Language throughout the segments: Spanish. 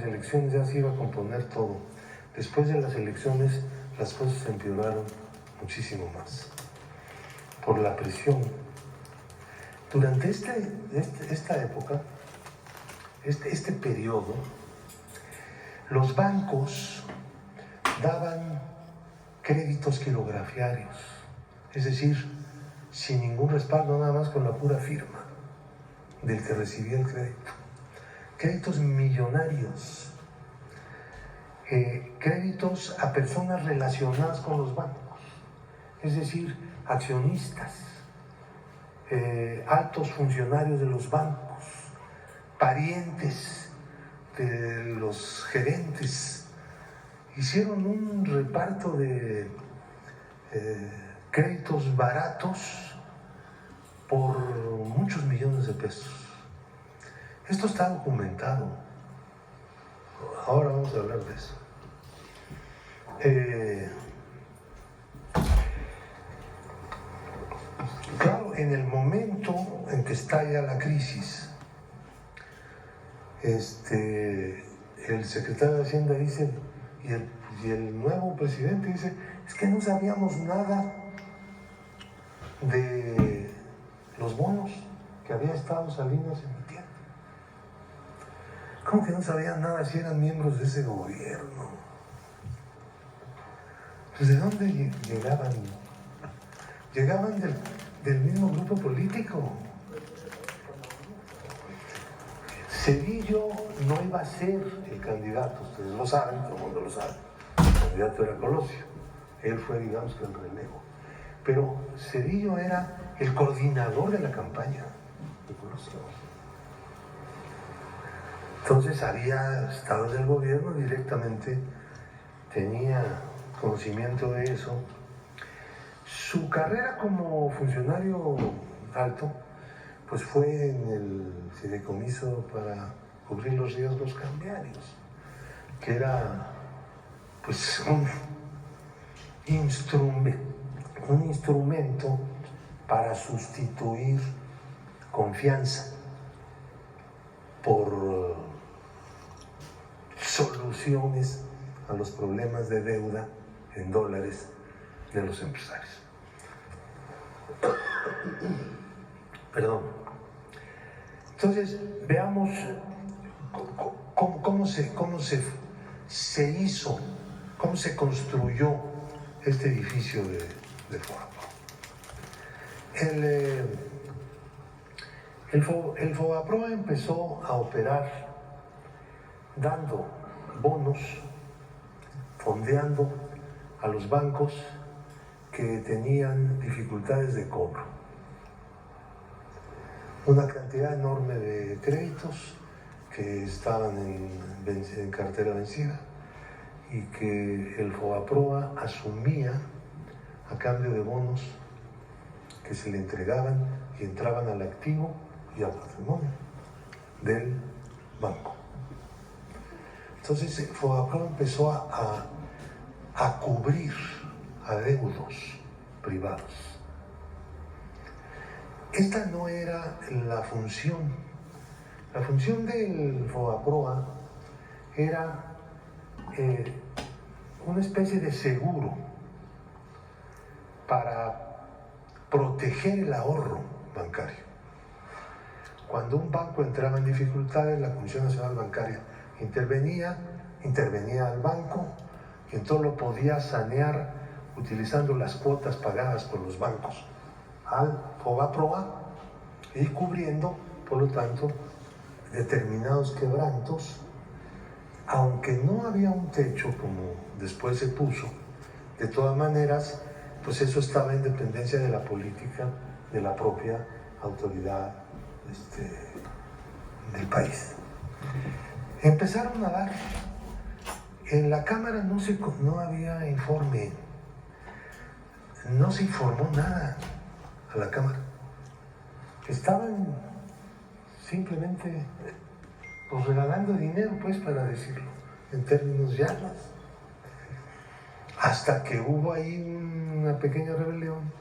las elecciones ya se iba a componer todo. Después de las elecciones las cosas empeoraron muchísimo más por la presión. Durante esta época, este periodo, los bancos daban créditos quirografiarios, es decir, sin ningún respaldo, nada más con la pura firma del que recibía el crédito. Créditos millonarios, créditos a personas relacionadas con los bancos, es decir, accionistas, altos funcionarios de los bancos, parientes de los gerentes. Hicieron un reparto de créditos baratos por muchos millones de pesos. Esto está documentado. Ahora vamos a hablar de eso. Claro, en el momento en que estalla la crisis, el secretario de Hacienda dice, y el nuevo presidente dice, es que no sabíamos nada de los bonos que había estado Salinas emitiendo. ¿Cómo que no sabían nada si eran miembros de ese gobierno? Pues ¿de dónde llegaban? Llegaban del mismo grupo político. Cedillo no iba a ser el candidato, ustedes lo saben, todo el mundo lo sabe. El candidato era Colosio, él fue, digamos, que el relevo. Pero Cedillo era el coordinador de la campaña de Colosio. Entonces había estado en el gobierno directamente, tenía conocimiento de eso. Su carrera como funcionario alto pues fue en el fideicomiso para cubrir los riesgos cambiarios, que era pues un instrumento para sustituir confianza por soluciones a los problemas de deuda en dólares de los empresarios. Perdón. Entonces, veamos cómo se hizo, cómo se construyó este edificio de FOBAPROA. El FOBAPROA empezó a operar dando bonos, fondeando a los bancos que tenían dificultades de cobro. Una cantidad enorme de créditos que estaban en cartera vencida y que el FOBAPROA asumía a cambio de bonos que se le entregaban y entraban al activo y al patrimonio del banco. Entonces el FOBAPROA empezó a cubrir adeudos privados. Esta no era la función. La función del FOBAPROA era una especie de seguro para proteger el ahorro bancario. Cuando un banco entraba en dificultades, la Comisión Nacional Bancaria intervenía al banco y entonces lo podía sanear utilizando las cuotas pagadas por los bancos al FOBAPROA y cubriendo, por lo tanto, determinados quebrantos, aunque no había un techo como después se puso. De todas maneras, pues eso estaba en dependencia de la política de la propia autoridad del país. Empezaron a dar. En la Cámara no había informe, no se informó nada a la Cámara. Estaban simplemente pues regalando dinero, pues, para decirlo en términos llanos. Hasta que hubo ahí una pequeña rebelión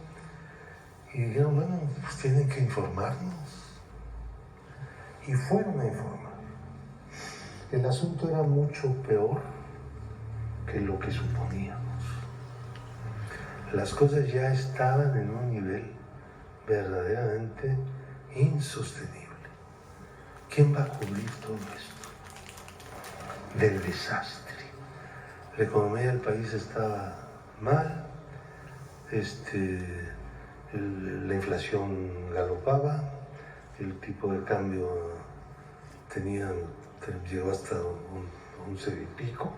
y dijeron, bueno, pues tienen que informarnos. Y fueron a informar. El asunto era mucho peor que lo que suponíamos. Las cosas ya estaban en un nivel verdaderamente insostenible. ¿Quién va a cubrir todo esto? Del desastre. La economía del país estaba mal, la inflación galopaba, el tipo de cambio llegó hasta 11 y pico,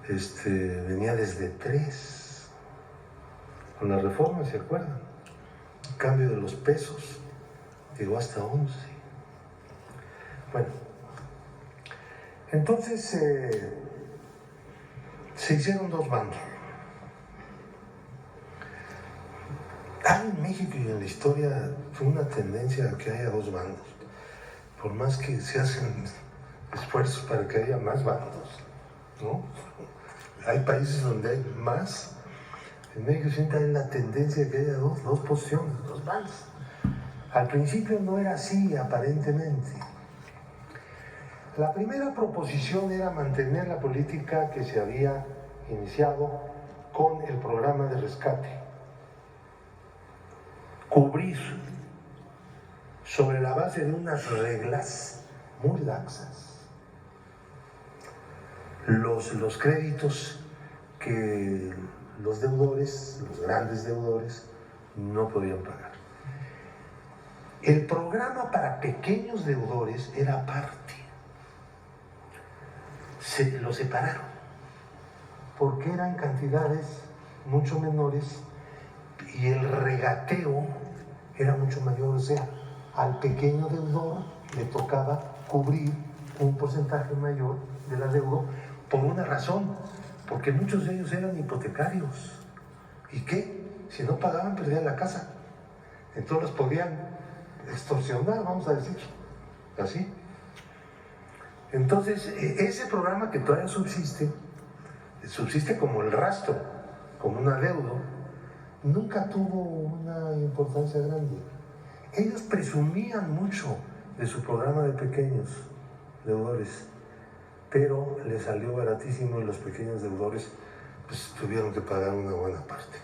venía desde 3, con la reforma, ¿se acuerdan? El cambio de los pesos llegó hasta 11. Bueno, entonces se hicieron dos bandos. Hay en México y en la historia una tendencia a que haya dos bandos, por más que se hacen esfuerzos para que haya más bandos, ¿no? Hay países donde hay más. En México siempre hay la tendencia de que haya dos posiciones, dos bandos. Al principio no era así, aparentemente. La primera proposición era mantener la política que se había iniciado con el programa de rescate. Cubrir sobre la base de unas reglas muy laxas los créditos que los deudores, los grandes deudores, no podían pagar. El programa para pequeños deudores era aparte. Lo separaron porque eran cantidades mucho menores y el regateo era mucho mayor. O sea, al pequeño deudor le tocaba cubrir un porcentaje mayor del adeudo por una razón, porque muchos de ellos eran hipotecarios. ¿Y qué? Si no pagaban, perdían la casa. Entonces los podían extorsionar, vamos a decir así. Entonces, ese programa que todavía subsiste como el rastro, como un adeudo, nunca tuvo una importancia grande. Ellos presumían mucho de su programa de pequeños deudores, pero les salió baratísimo y los pequeños deudores pues tuvieron que pagar una buena parte.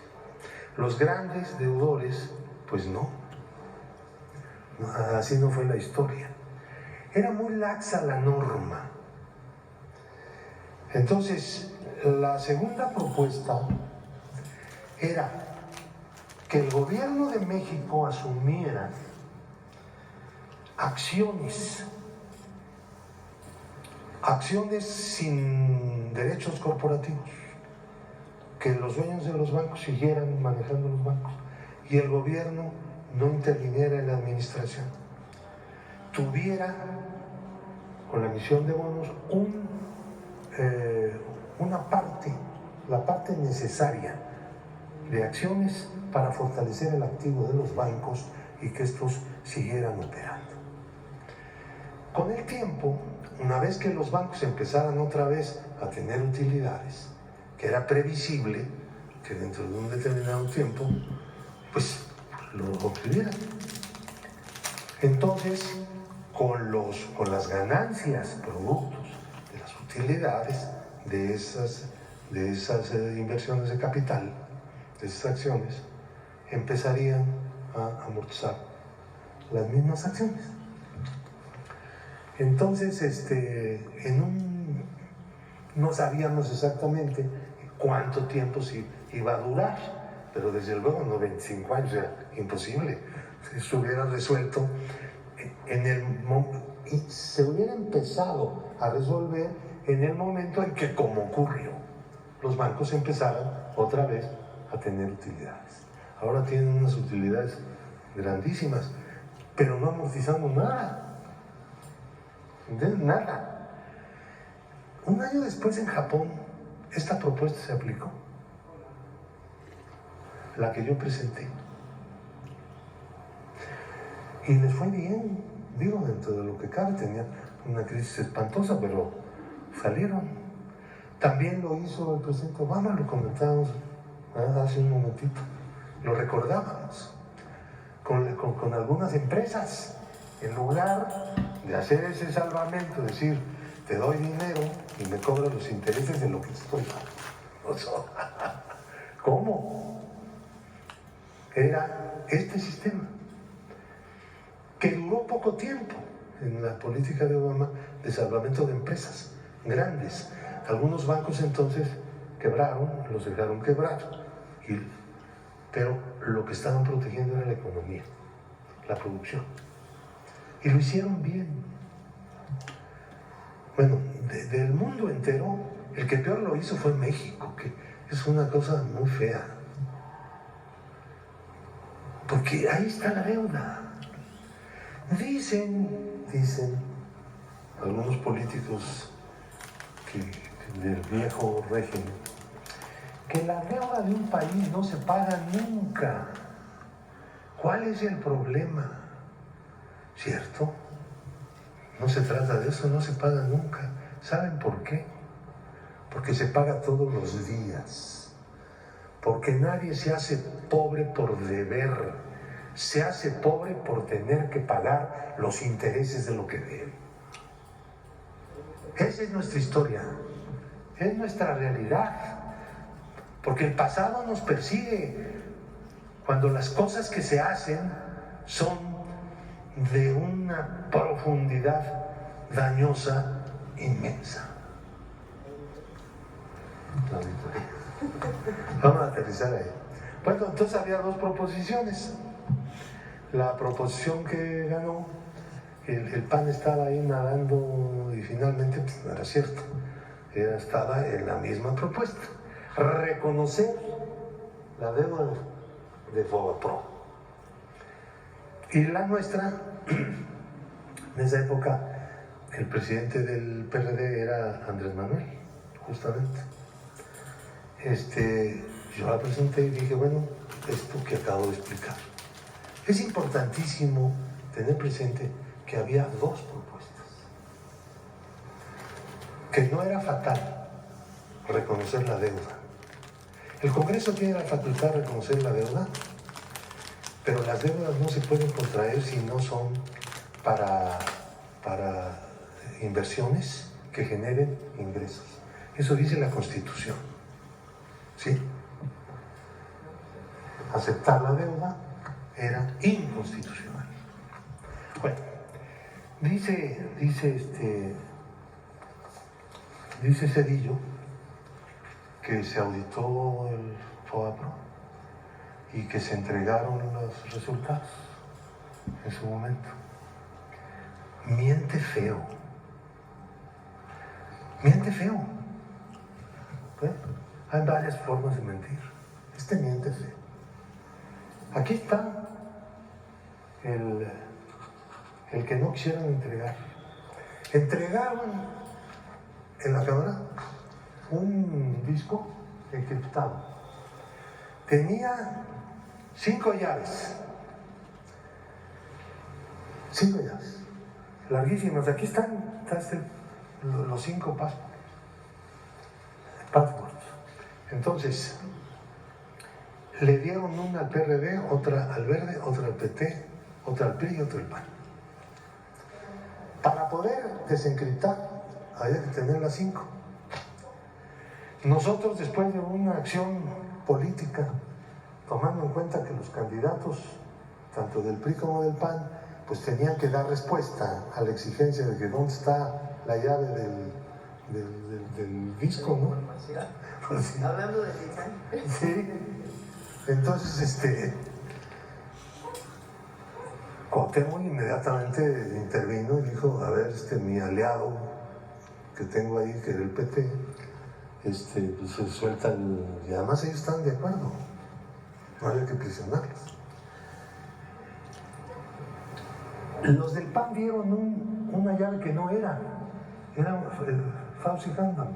Los grandes deudores, pues no. Así no fue la historia. Era muy laxa la norma. Entonces, la segunda propuesta era que el gobierno de México asumiera acciones sin derechos corporativos, que los dueños de los bancos siguieran manejando los bancos y el gobierno no interviniera en la administración. Tuviera, con la emisión de bonos, una parte, la parte necesaria de acciones para fortalecer el activo de los bancos y que estos siguieran operando. Con el tiempo, una vez que los bancos empezaran otra vez a tener utilidades, que era previsible que dentro de un determinado tiempo, pues lo obtuvieran. Entonces, con las ganancias, productos de las utilidades de esas inversiones de capital, de esas acciones, empezarían a amortizar las mismas acciones. Entonces, no sabíamos exactamente cuánto tiempo se iba a durar, pero desde luego no 25 años, era imposible. Se hubiera resuelto y se hubiera empezado a resolver en el momento en que, como ocurrió, los bancos empezaran otra vez a tener utilidades. Ahora tienen unas utilidades grandísimas, pero no amortizamos nada. ¿Entiendes? Nada. Un año después en Japón, esta propuesta se aplicó, la que yo presenté. Y les fue bien, digo, dentro de lo que cabe. Tenían una crisis espantosa, pero salieron. También lo hizo el presidente Obama, lo comentábamos hace un momentito, lo recordábamos, con algunas empresas. En lugar de hacer ese salvamento, decir, te doy dinero y me cobras los intereses de lo que estoy dando. O sea, ¿cómo? Era este sistema, que duró poco tiempo en la política de Obama de salvamento de empresas grandes. Algunos bancos entonces quebraron, los dejaron quebrar, pero lo que estaban protegiendo era la economía, la producción. Y lo hicieron bien. Bueno, del mundo entero, el que peor lo hizo fue México, que es una cosa muy fea. Porque ahí está la deuda. Dicen algunos políticos del viejo régimen, que la deuda de un país no se paga nunca. ¿Cuál es el problema? ¿Cierto? No se trata de eso, no se paga nunca. ¿Saben por qué? Porque se paga todos los días. Porque nadie se hace pobre por deber, se hace pobre por tener que pagar los intereses de lo que debe. Esa es nuestra historia, es nuestra realidad. Porque el pasado nos persigue cuando las cosas que se hacen son de una profundidad dañosa inmensa. Vamos a aterrizar ahí. Bueno, entonces había dos proposiciones. La proposición que ganó, el PAN estaba ahí nadando y finalmente pues, no era cierto. Estaba en la misma propuesta. Reconocer la deuda de Fobapro. Y la nuestra, en esa época, el presidente del PRD era Andrés Manuel, justamente. Yo la presenté y dije, bueno, esto que acabo de explicar. Es importantísimo tener presente que había dos propuestas. Que no era fatal reconocer la deuda. El Congreso tiene la facultad de reconocer la deuda, pero las deudas no se pueden contraer si no son para inversiones que generen ingresos. Eso dice la Constitución. ¿Sí? Aceptar la deuda era inconstitucional. Bueno, dice Zedillo que se auditó el Fobapro y que se entregaron los resultados en su momento. Miente feo. Miente feo. ¿Eh? Hay varias formas de mentir. Miente feo. Aquí está el que no quisieron entregar. Entregaron en la Cámara un disco encriptado. Tenía 5 llaves. 5 llaves. Larguísimas. Aquí están los 5 passwords. Entonces, le dieron una al PRD, otra al Verde, otra al PT, otra al PRI y otra al PAN. Para poder desencriptar, había que tener las 5. Nosotros, después de una acción política, tomando en cuenta que los candidatos, tanto del PRI como del PAN, pues tenían que dar respuesta a la exigencia de que dónde está la llave del disco, ¿no? Pues sí. Hablando de Titán. Sí. Entonces, Cuauhtémoc inmediatamente intervino y dijo, a ver, mi aliado que tengo ahí, que era el PT, pues se suelta y además ellos están de acuerdo, no había que presionarlos. Los del PAN dieron una llave que no era Fauci Randall.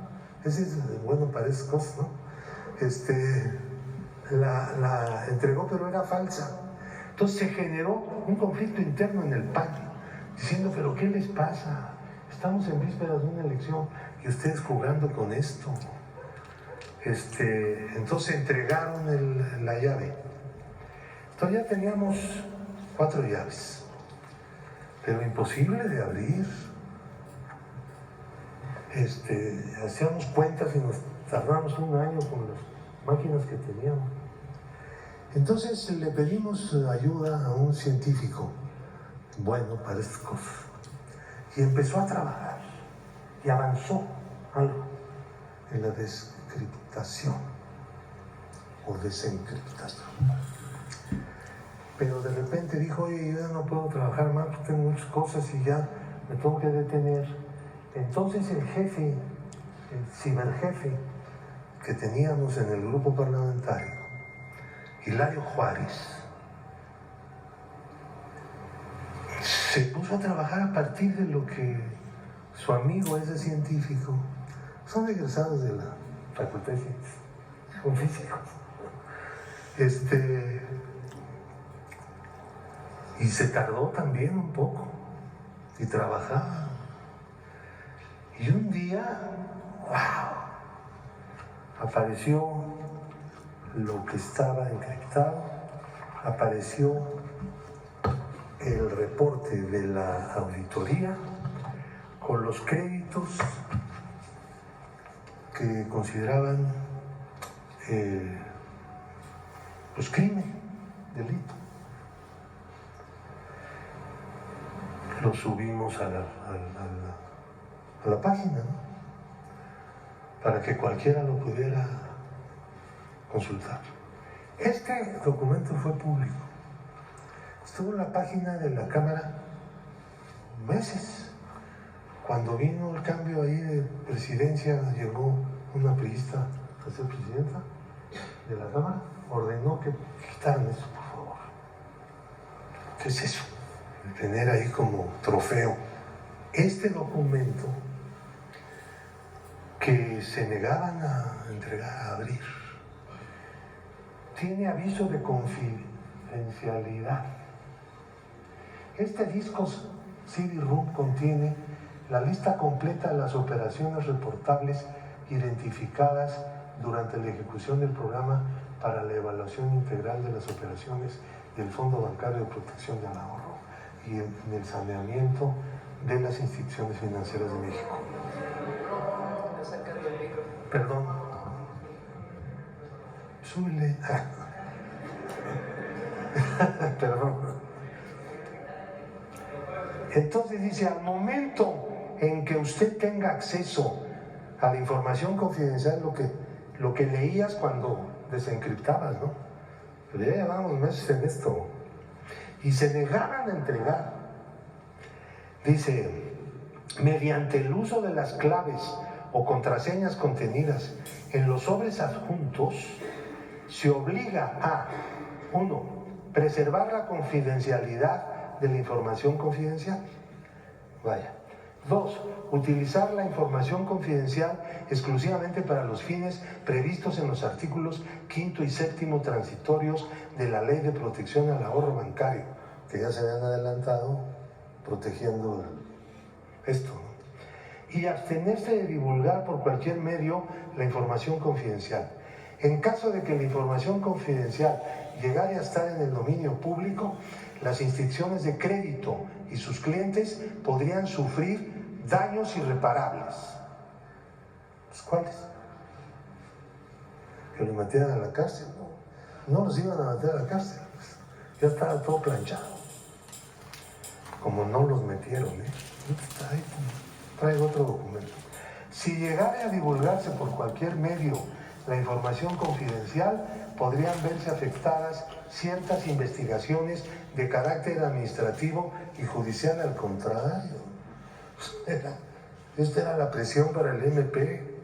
Ese es bueno para esas cosas, ¿no? La entregó, pero era falsa. Entonces se generó un conflicto interno en el PAN, diciendo, pero ¿qué les pasa? Estamos en vísperas de una elección y ustedes jugando con esto. Entonces entregaron la llave. Entonces ya teníamos 4 llaves, pero imposible de abrir. hacíamos cuentas y nos tardamos un año con las máquinas que teníamos. Entonces le pedimos ayuda a un científico bueno para estas cosas y empezó a trabajar y avanzó algo en la descriptación o desencriptación. Pero de repente dijo, oye, yo ya no puedo trabajar más porque tengo muchas cosas y ya me tengo que detener. Entonces el jefe, el ciberjefe que teníamos en el grupo parlamentario, Hilario Juárez, se puso a trabajar a partir de lo que su amigo, ese científico, son egresados de la Facultad de Ciencias, son físicos. Y se tardó también un poco, y trabajaba. Y un día, ¡wow!, apareció lo que estaba encriptado, apareció el reporte de la auditoría con los créditos que consideraban pues crimen, delito. Lo subimos a la página, ¿no?, para que cualquiera lo pudiera consultar. Este documento fue público. Estuvo en la página de la Cámara meses. Cuando vino el cambio ahí de presidencia, llegó una priista a ser presidenta de la Cámara, ordenó que quitaran eso, por favor. ¿Qué es eso? De tener ahí como trofeo este documento que se negaban a entregar, a abrir. Tiene aviso de confidencialidad. Este disco CD-ROM contiene la lista completa de las operaciones reportables identificadas durante la ejecución del programa para la evaluación integral de las operaciones del Fondo Bancario de Protección del Ahorro y en el saneamiento de las instituciones financieras de México. Perdón. Súbele. Perdón. Entonces dice, al momento en que usted tenga acceso a la información confidencial, lo que leías cuando desencriptabas, ¿no? Pero ya llevamos meses en esto. Y se negaban a entregar. Dice, mediante el uso de las claves o contraseñas contenidas en los sobres adjuntos, se obliga a, 1, preservar la confidencialidad de la información confidencial. Vaya. 2, utilizar la información confidencial exclusivamente para los fines previstos en los artículos 5 y 7 transitorios de la Ley de Protección al Ahorro Bancario, que ya se habían adelantado protegiendo esto, ¿no? Y abstenerse de divulgar por cualquier medio la información confidencial. En caso de que la información confidencial llegara a estar en el dominio público, las instituciones de crédito y sus clientes podrían sufrir daños irreparables. ¿Pues cuáles? Que los metieran a la cárcel. No los iban a meter a la cárcel. Ya estaba todo planchado. Como no los metieron, traigo otro documento. Si llegara a divulgarse por cualquier medio la información confidencial, podrían verse afectadas ciertas investigaciones de carácter administrativo y judicial. Al contrario, esta era la presión para el MP,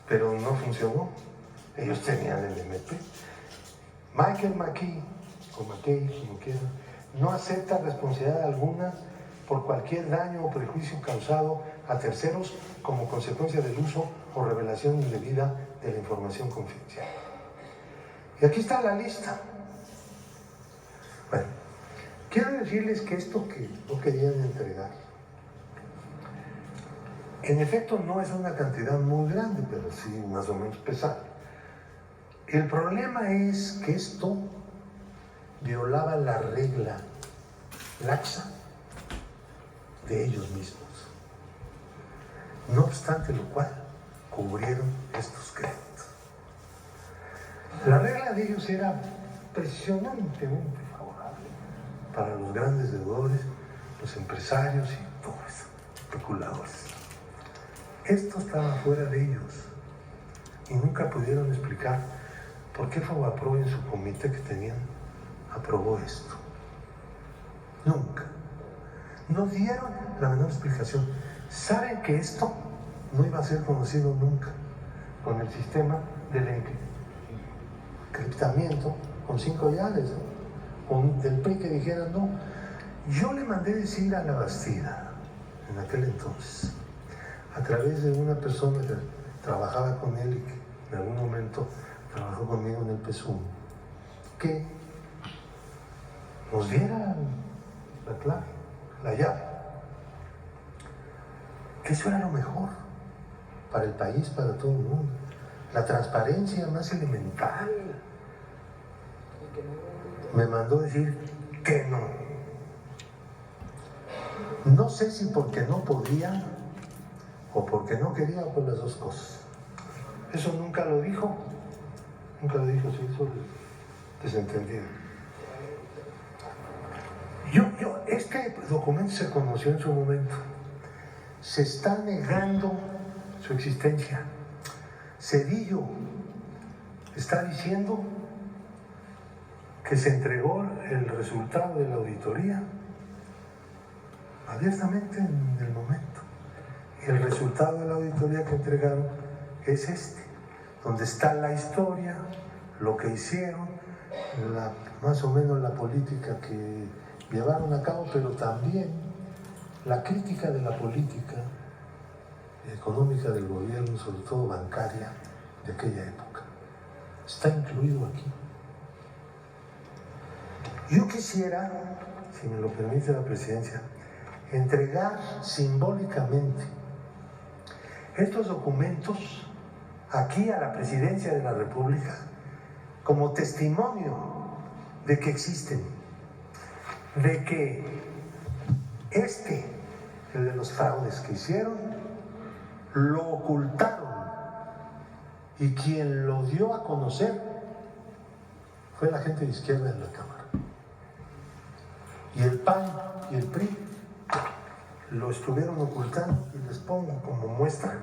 pero no funcionó. Ellos tenían el MP. Michael McKay, o McKay, como quieran, no acepta responsabilidad alguna por cualquier daño o perjuicio causado a terceros como consecuencia del uso o revelación indebida de la información confidencial. Y aquí está la lista. Bueno, quiero decirles que esto que no querían entregar, en efecto no es una cantidad muy grande, pero sí más o menos pesada. El problema es que esto violaba la regla laxa de ellos mismos. No obstante lo cual, cubrieron estos créditos. La regla de ellos era impresionantemente favorable para los grandes deudores, los empresarios y todos eso, especuladores. Esto estaba fuera de ellos y nunca pudieron explicar por qué Fobaproa en su comité que tenían aprobó esto. Nunca. No dieron la menor explicación. Saben que esto no iba a ser conocido nunca con el sistema del encriptamiento con 5 llaves, ¿no? Con el PRI que dijera no. Yo le mandé decir a la Bastida en aquel entonces, a través de una persona que trabajaba con él y que en algún momento trabajó conmigo en el PSUM, que nos diera la clave, la llave, que eso era lo mejor para el país, para todo el mundo, la transparencia más elemental. Me mandó decir que no. No sé si porque no podía o porque no quería o por las dos cosas. Eso nunca lo dijo, se hizo desentendido. Este documento se conoció en su momento. Se está negando su existencia. Cedillo está diciendo que se entregó el resultado de la auditoría abiertamente en el momento. El resultado de la auditoría que entregaron es este, donde está la historia, lo que hicieron, más o menos la política que llevaron a cabo, pero también la crítica de la política económica del gobierno, sobre todo bancaria, de aquella época. Está incluido aquí. Yo quisiera, si me lo permite la presidencia, entregar simbólicamente estos documentos aquí a la presidencia de la República como testimonio de que existen, de que el de los fraudes que hicieron, lo ocultaron y quien lo dio a conocer fue la gente de izquierda en la Cámara. Y el PAN y el PRI lo estuvieron ocultando, y les pongo como muestra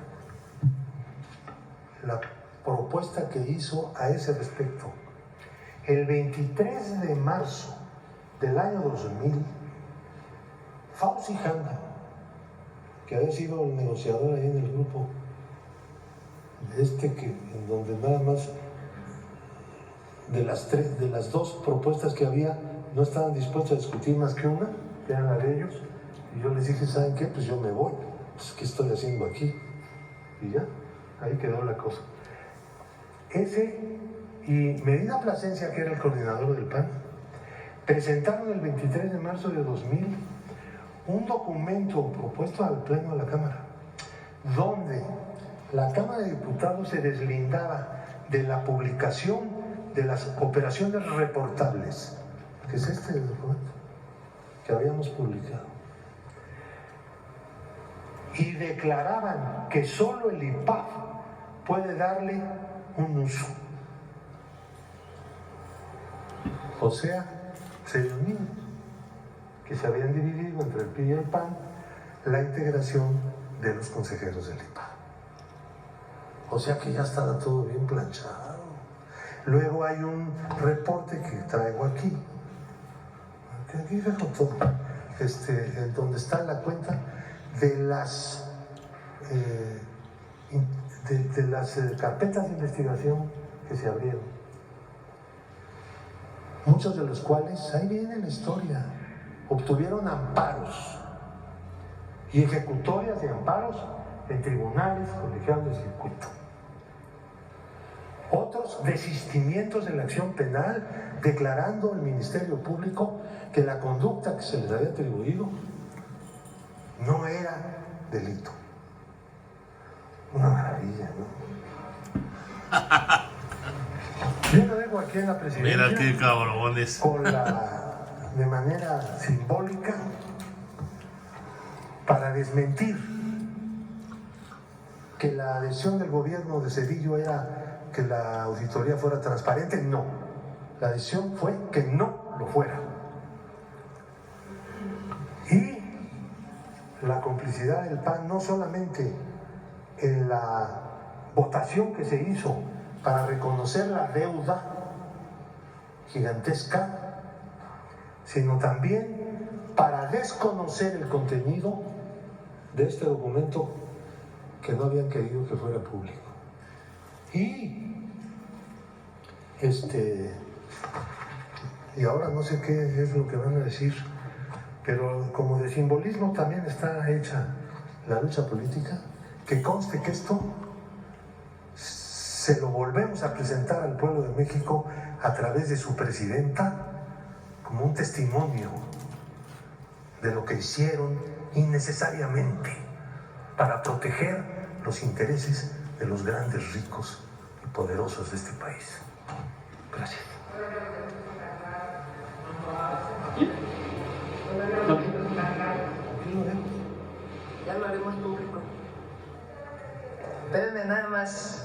la propuesta que hizo a ese respecto. El 23 de marzo del año 2000, Fauzi Handa, que había sido el negociador ahí en el grupo, en donde nada más de las dos propuestas que había, no estaban dispuestos a discutir más que una, que eran la de ellos, y yo les dije, ¿saben qué? Pues yo me voy, pues ¿qué estoy haciendo aquí? Y ya, ahí quedó la cosa. Y Medina Plasencia, que era el coordinador del PAN, presentaron el 23 de marzo de 2000 un documento propuesto al Pleno de la Cámara, donde la Cámara de Diputados se deslindaba de la publicación de las operaciones reportables, que es este documento que habíamos publicado, y declaraban que solo el IPAF puede darle un uso. O sea, se unían, que se habían dividido entre el PRI y el PAN la integración de los consejeros del IPAF. O sea que ya estaba todo bien planchado. Luego hay un reporte que traigo aquí, que aquí dejo todo, en donde está la cuenta de las carpetas de investigación que se abrieron, muchos de los cuales, ahí viene la historia, obtuvieron amparos y ejecutorias de amparos en tribunales colegiados de circuito. Otros desistimientos de la acción penal, declarando el Ministerio Público que la conducta que se les había atribuido no era delito. Una maravilla, ¿no? Yo lo dejo aquí en la presidencia. Mira qué cabrones. De manera simbólica, para desmentir que la decisión del gobierno de Zedillo era que la auditoría fuera transparente. No, la decisión fue que no lo fuera. Y la complicidad del PAN no solamente en la votación que se hizo para reconocer la deuda gigantesca, sino también para desconocer el contenido de este documento que no habían querido que fuera público. Y ahora no sé qué es lo que van a decir, pero como de simbolismo también está hecha la lucha política, que conste que esto se lo volvemos a presentar al pueblo de México a través de su presidenta como un testimonio de lo que hicieron innecesariamente para proteger los intereses de los grandes ricos y poderosos de este país. Gracias. Ya lo haremos público. Espérenme nada más.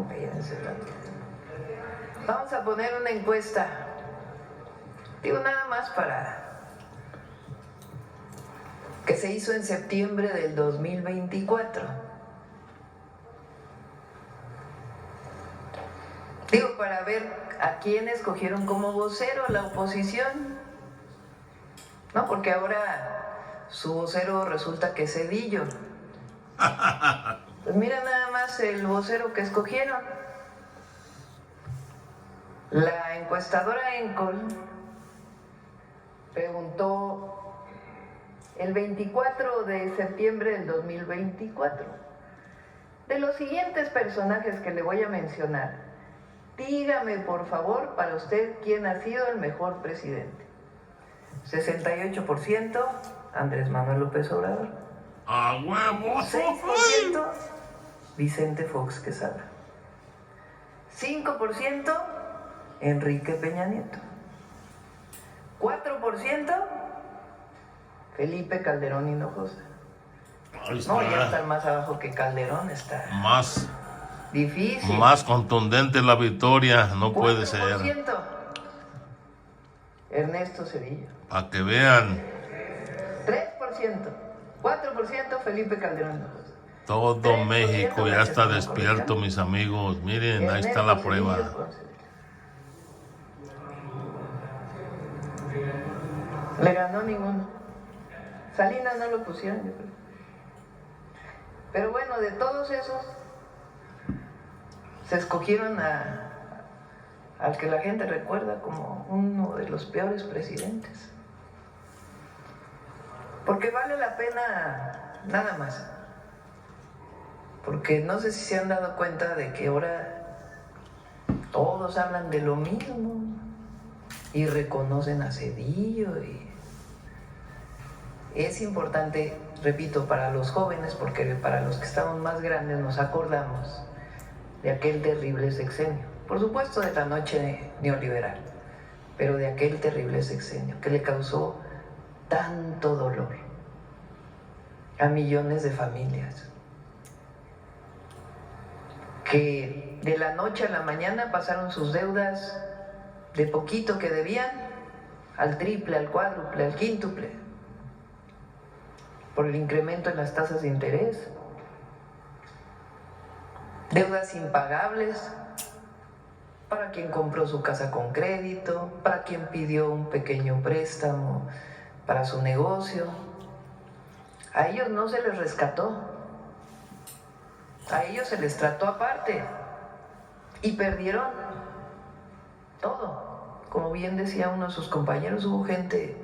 Fíjense tanto. Vamos a poner una encuesta. Digo nada más para que se hizo en septiembre del 2024. Digo, para ver a quién escogieron como vocero la oposición. No, porque ahora su vocero resulta que es Zedillo. Pues mira nada más el vocero que escogieron. La encuestadora Encol preguntó el 24 de septiembre del 2024, de los siguientes personajes que le voy a mencionar, dígame por favor para usted quién ha sido el mejor presidente. 68% Andrés Manuel López Obrador. ¡A huevo! 6% Vicente Fox Quesada. 5% Enrique Peña Nieto. 4% Felipe Calderón Hinojosa. No, ya está más abajo que Calderón, está más difícil. Más contundente la victoria, no puede ser. 4% Ernesto Zedillo. Para que vean. 3%, 4% Felipe Calderón Hinojosa. Todo México ya está despierto, mis amigos. Miren, ahí está la prueba. Le ganó ninguno. Salinas no lo pusieron, yo creo. Pero bueno, de todos esos, se escogieron al que la gente recuerda como uno de los peores presidentes. Porque vale la pena nada más. Porque no sé si se han dado cuenta de que ahora todos hablan de lo mismo y reconocen a Zedillo. Y es importante, repito, para los jóvenes, porque para los que estamos más grandes nos acordamos de aquel terrible sexenio. Por supuesto de la noche neoliberal, pero de aquel terrible sexenio que le causó tanto dolor a millones de familias, que de la noche a la mañana pasaron sus deudas de poquito que debían al triple, al cuádruple, al quíntuple, por el incremento en las tasas de interés, deudas impagables para quien compró su casa con crédito, para quien pidió un pequeño préstamo para su negocio. A ellos no se les rescató, a ellos se les trató aparte y perdieron todo. Como bien decía uno de sus compañeros, hubo gente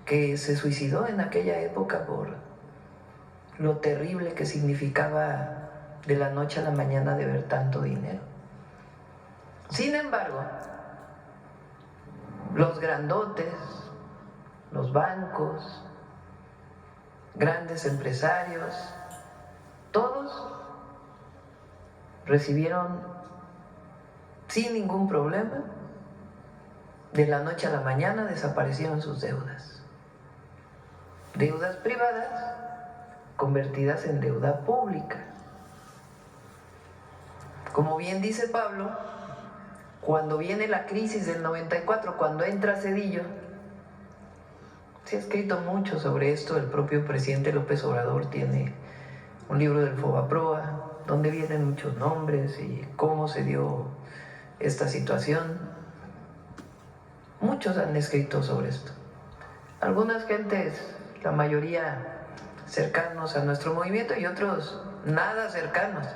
que se suicidó en aquella época por lo terrible que significaba de la noche a la mañana de ver tanto dinero. Sin embargo, los grandotes, los bancos, grandes empresarios, todos recibieron sin ningún problema, de la noche a la mañana desaparecieron sus deudas. Deudas privadas convertidas en deuda pública. Como bien dice Pablo, cuando viene la crisis del 94, cuando entra Zedillo, se ha escrito mucho sobre esto. El propio presidente López Obrador tiene un libro del Fobaproa, donde vienen muchos nombres y cómo se dio esta situación. Muchos han escrito sobre esto. Algunas gentes, la mayoría cercanos a nuestro movimiento y otros nada cercanos.